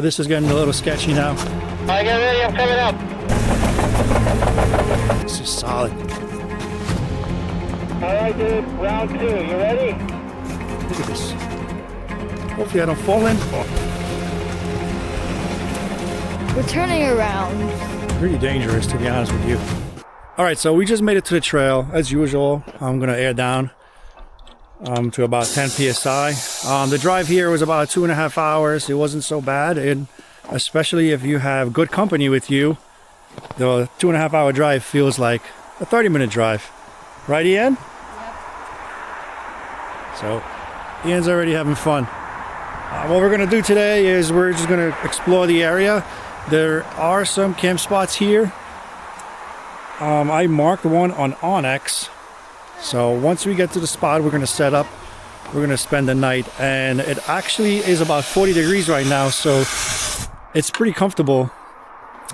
This is getting a little sketchy now. I get ready, I'm coming up. This is solid. Alright dude, round 2, you ready? Look at this. Hopefully I don't fall in. Oh. We're turning around. Pretty dangerous, to be honest with you. Alright, so we just made it to the trail. As usual, I'm going to air down to about 10 psi. The drive here was about 2.5 hours. It wasn't so bad, and especially if you have good company with you, the 2.5 hour drive feels like a 30-minute drive. Right, Ian? Yep. So, Ian's already having fun. What we're going to do today is we're just going to explore the area. There are some camp spots here. I marked one on RDoL&x. So once we get to the spot, we're going to set up. We're going to spend the night. And it actually is about 40 degrees right now. So it's pretty comfortable.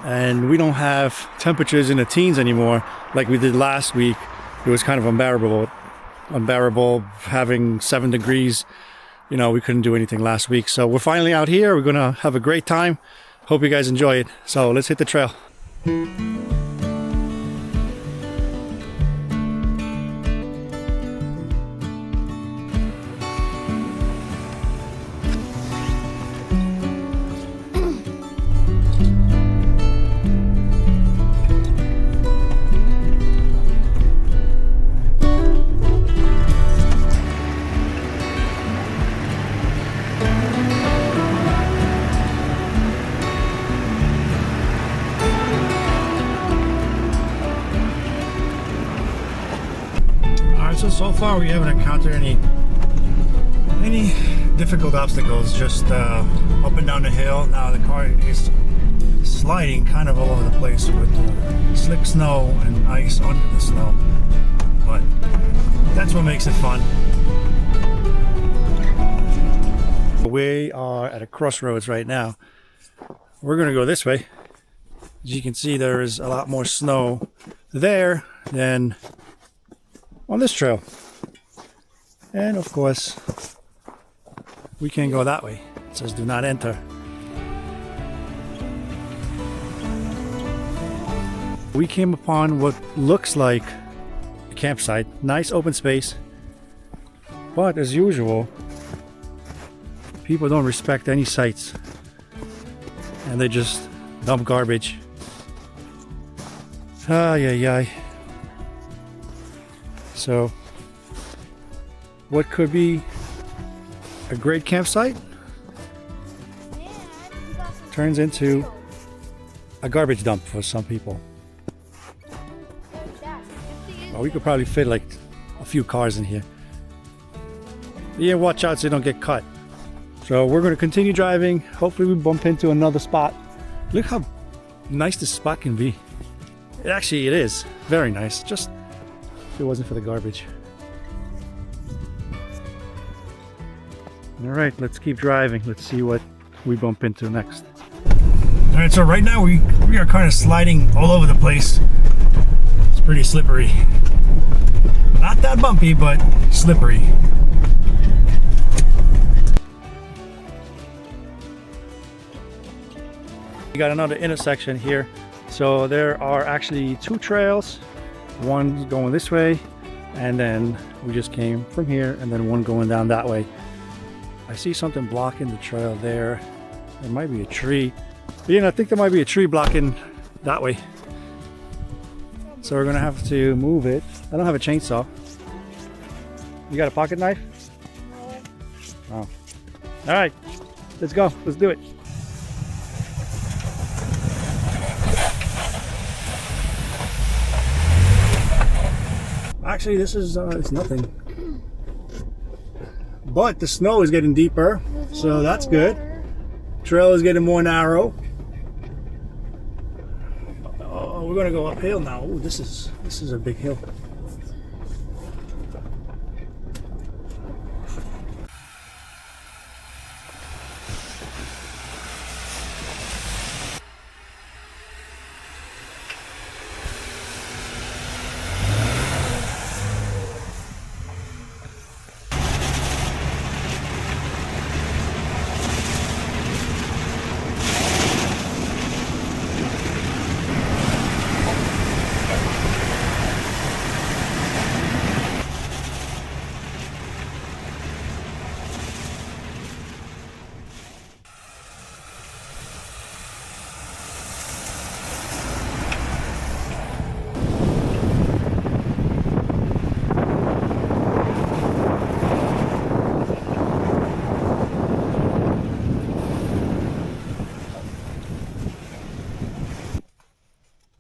And we don't have temperatures in the teens anymore like we did last week. It was kind of unbearable having 7 degrees. You know, we couldn't do anything last week. So we're finally out here. We're going to have a great time. Hope you guys enjoy it. So let's hit the trail. So far we haven't encountered any difficult obstacles, just up and down the hill. Now the car is sliding kind of all over the place with slick snow and ice under the snow, but that's what makes it fun. We are at a crossroads right now. We're gonna go this way. As you can see, there is a lot more snow there than on this trail, and of course we can't go that way. It says do not enter. We came upon what looks like a campsite, nice open space, but as usual people don't respect any sites and they just dump garbage. Ay. So, what could be a great campsite turns into a garbage dump for some people. Well, we could probably fit like a few cars in here. Yeah, watch out so you don't get cut. So we're going to continue driving. Hopefully we bump into another spot. Look how nice this spot can be. It is very nice. Just if it wasn't for the garbage. All right, let's keep driving. Let's see what we bump into next. All right, so right now we are kind of sliding all over the place. It's pretty slippery. Not that bumpy, but slippery. We got another intersection here. So there are actually 2 trails. One's going this way, and then we just came from here, and then one going down that way. I see something blocking the trail there. There might be a tree. I think there might be a tree blocking that way. So we're gonna have to move it. I don't have a chainsaw. You got a pocket knife? No. Oh. All right, let's go. Let's do it. Actually, this is it's nothing. But the snow is getting deeper, so that's good. Trail is getting more narrow. Oh, we're gonna go uphill now. Ooh, this is a big hill.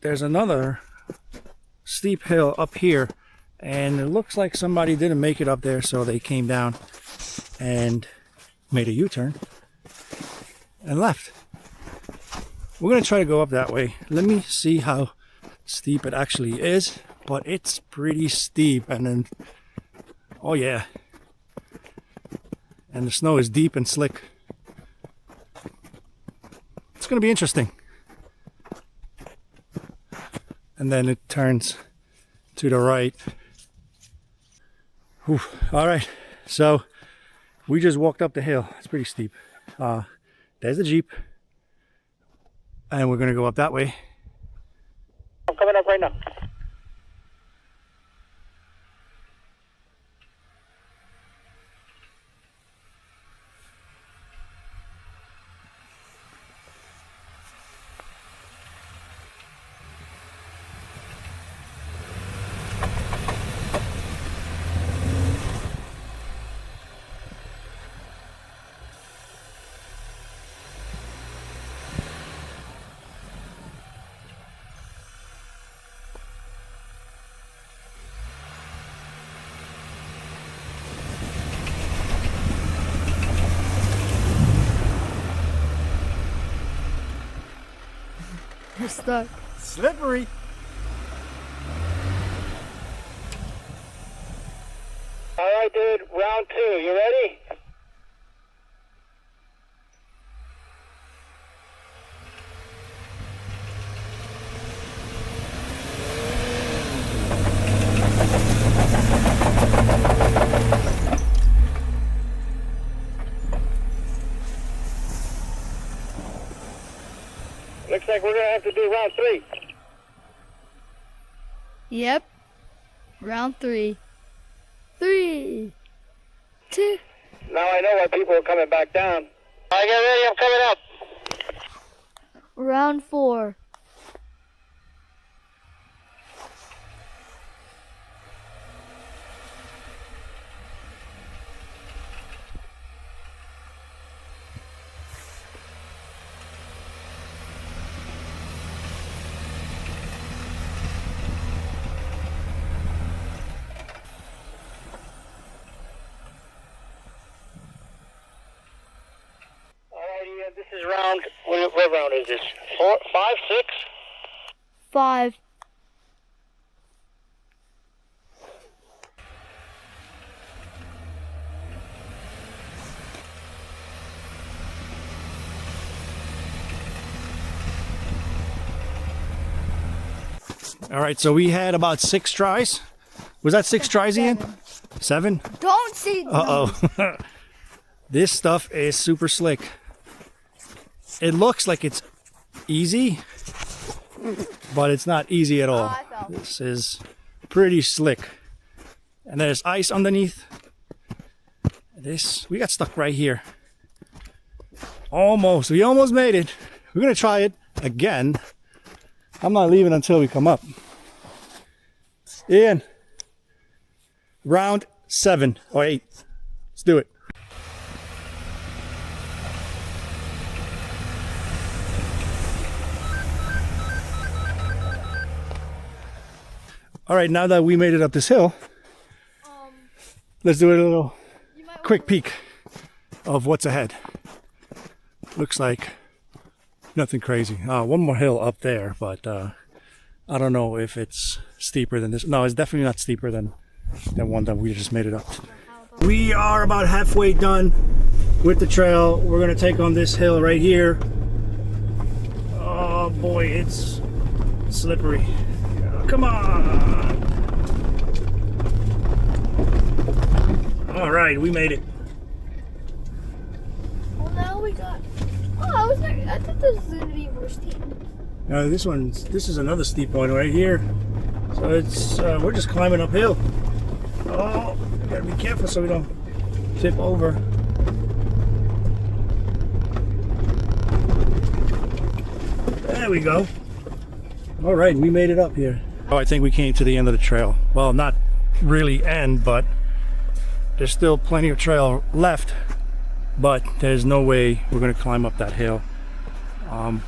there's another steep hill up here, and it looks like somebody didn't make it up there, so they came down and made a U-turn and left. We're gonna try to go up that way. Let me see how steep it actually is, but it's pretty steep. And then, oh yeah, and the snow is deep and slick. It's gonna be interesting. And then it turns to the right. Whew. All right, so we just walked up the hill. It's pretty steep. There's the Jeep, and we're gonna go up that way. I'm coming up right now. We're stuck. Slippery. All right, dude. Round 2. You ready? Looks like we're gonna have to do round 3. Yep. Round 3. 3, 2. Now I know why people are coming back down. All right, get ready. I'm coming up. Round 4. This is round, what round is this? 4, 5, 6? 5. All right, so we had about 6 tries. Was that 6 tries, Ian? 7? Don't say no. Uh-oh. This stuff is super slick. It looks like it's easy, but it's not easy at all. This is pretty slick. And there's ice underneath. We got stuck right here. Almost. We almost made it. We're gonna try it again. I'm not leaving until we come up. Ian, round 7 or 8. Let's do it. All right, now that we made it up this hill, let's do a little quick peek of what's ahead. Looks like nothing crazy. One more hill up there, but I don't know if it's steeper than this. No, it's definitely not steeper than one that we just made it up. We are about halfway done with the trail. We're gonna take on this hill right here. Oh boy, it's slippery. Come on! All right, we made it. Well, now we got. Oh, I thought this was gonna be more steep. Now this is another steep one right here. So it's we're just climbing uphill. Oh, we gotta be careful so we don't tip over. There we go. All right, we made it up here. Oh, I think we came to the end of the trail. Well, not really end, but there's still plenty of trail left, but there's no way we're gonna climb up that hill. I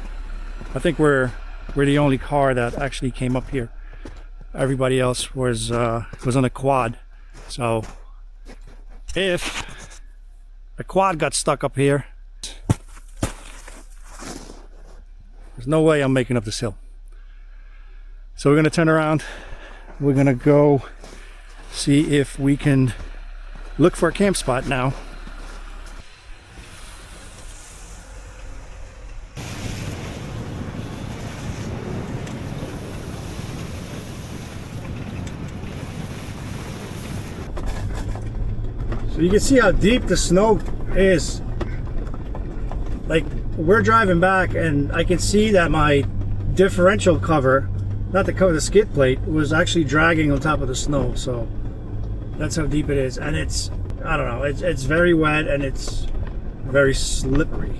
think we're we're the only car that actually came up here. Everybody else was on a quad. So if a quad got stuck up here, there's no way I'm making up this hill. So we're gonna turn around. We're gonna go see if we can look for a camp spot now. So you can see how deep the snow is. Like, we're driving back and I can see that my differential cover, not the cover, the skid plate, was actually dragging on top of the snow. So that's how deep it is. And it's, I don't know, it's very wet and it's very slippery.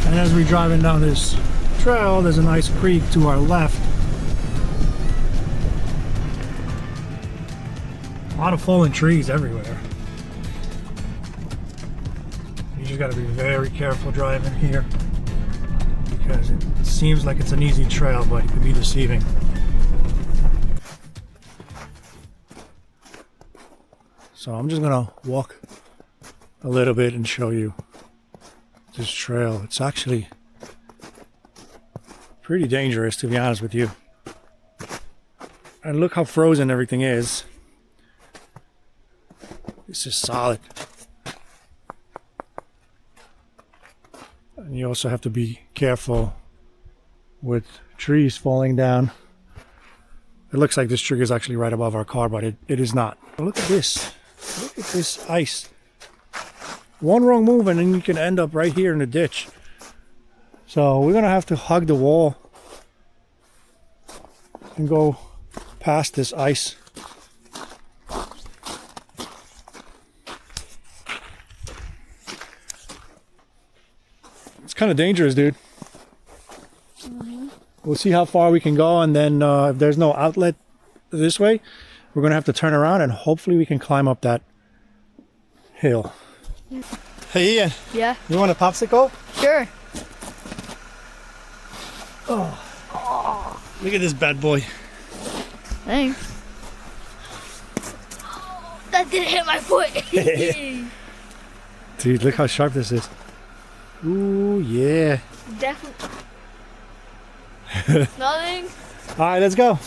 And as we're driving down this trail, there's a nice creek to our left. A lot of fallen trees everywhere. You just gotta be very careful driving here, because it seems like it's an easy trail, but it could be deceiving. So I'm just gonna walk a little bit and show you this trail. It's actually pretty dangerous, to be honest with you. And look how frozen everything is. This is solid. And you also have to be careful with trees falling down. It looks like this tree is actually right above our car, but it is not. Look at this. Look at this ice. One wrong move and then you can end up right here in the ditch. So we're gonna have to hug the wall and go past this ice. It's kind of dangerous, dude. We'll see how far we can go, and then if there's no outlet this way, we're gonna have to turn around and hopefully we can climb up that hill. Hey Ian. Yeah. You want a popsicle? Sure. Oh. Look at this bad boy. Thanks. That didn't hit my foot. Dude, look how sharp this is. Ooh, yeah. Definitely. Nothing. All right, let's go.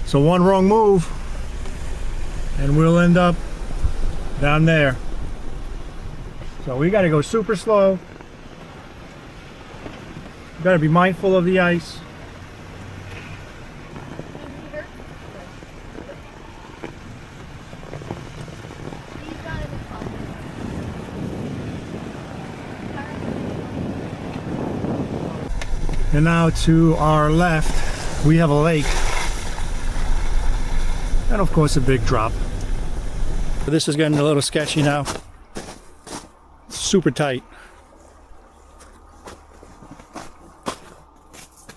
So one wrong move and we'll end up down there. So we got to go super slow. We got to be mindful of the ice. And now to our left, we have a lake. And of course a big drop. This is getting a little sketchy now. It's super tight.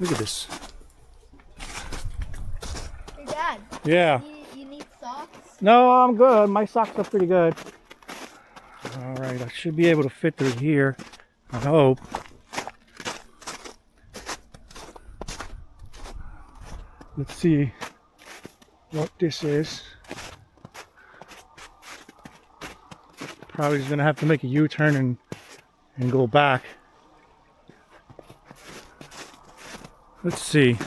Look at this. Hey Dad. Yeah. You need socks? No, I'm good. My socks are pretty good. Alright, I should be able to fit through here. I hope. Let's see what this is. Probably just gonna have to make a U-turn and go back. Let's see.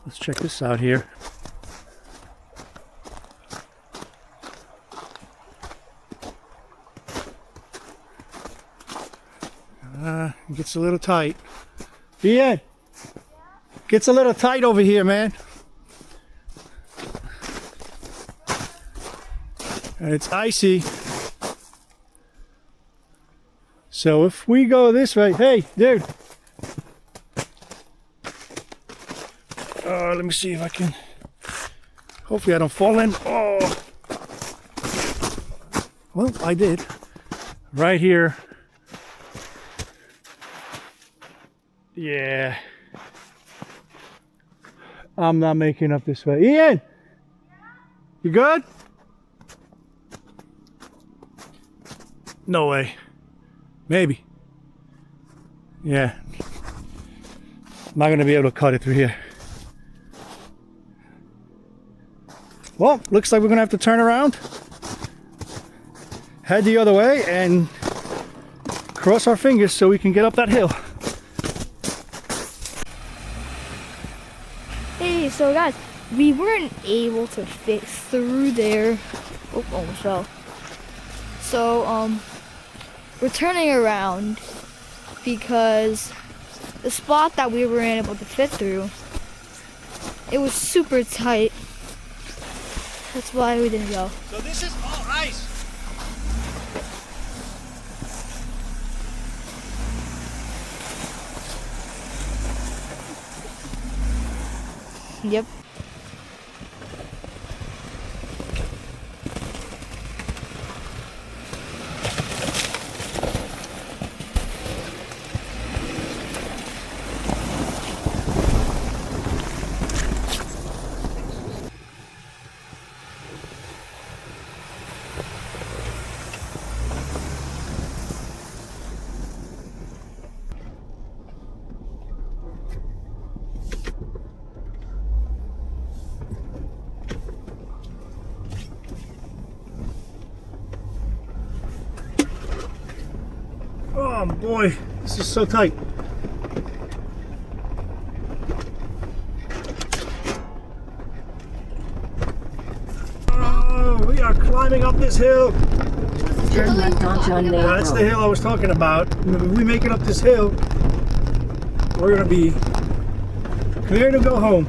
Let's check this out here. It gets a little tight. Ian! Gets a little tight over here, man. And it's icy. So if we go this way, hey, dude. Let me see if I can. Hopefully I don't fall in. Oh. Well, I did. Right here. Yeah. I'm not making up this way. Ian! You good? No way. Maybe. Yeah. I'm not gonna be able to cut it through here. Well, looks like we're gonna have to turn around, head the other way, and cross our fingers so we can get up that hill. Hey, so guys, we weren't able to fit through there. Oh, almost fell. So, we're turning around because the spot that we were able to fit through, it was super tight. That's why we didn't go. So this is all ice. Yep. Oh boy, this is so tight. Oh, we are climbing up this hill. Turn left on John Main That's the Road. hill I was talking about. If we make it up this hill, we're gonna be clear to go home.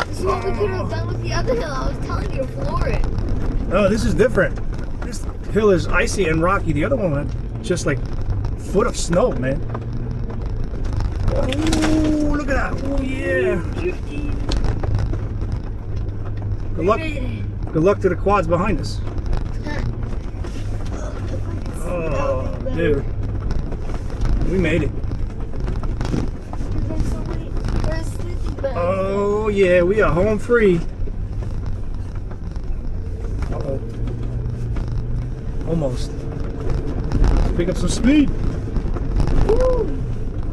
This is what we could have done with the other hill. I was telling you to floor it. Oh, this is different. This hill is icy and rocky. The other one was just like a foot of snow, man. Oh, look at that. Oh, yeah. Good luck. Good luck to the quads behind us. Oh, dude. We made it. Oh, yeah. We are home free. Uh-oh. Almost. Pick up some speed. Woo.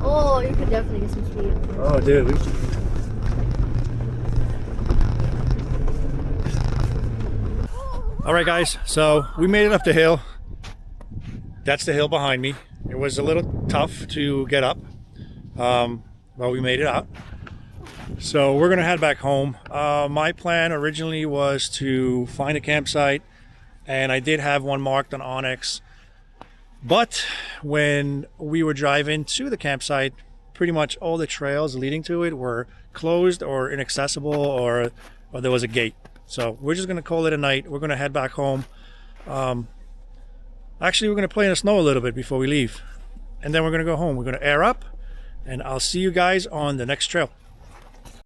Oh, you could definitely get some speed. Oh, dude. All right, guys. So we made it up the hill. That's the hill behind me. It was a little tough to get up, but we made it out. So we're gonna head back home. My plan originally was to find a campsite, and I did have one marked on RDoL&x. But when we were driving to the campsite, pretty much all the trails leading to it were closed or inaccessible, or there was a gate. So we're just gonna call it a night. We're gonna head back home. Actually, we're gonna play in the snow a little bit before we leave, and then we're gonna go home. We're gonna air up, and I'll see you guys on the next trail.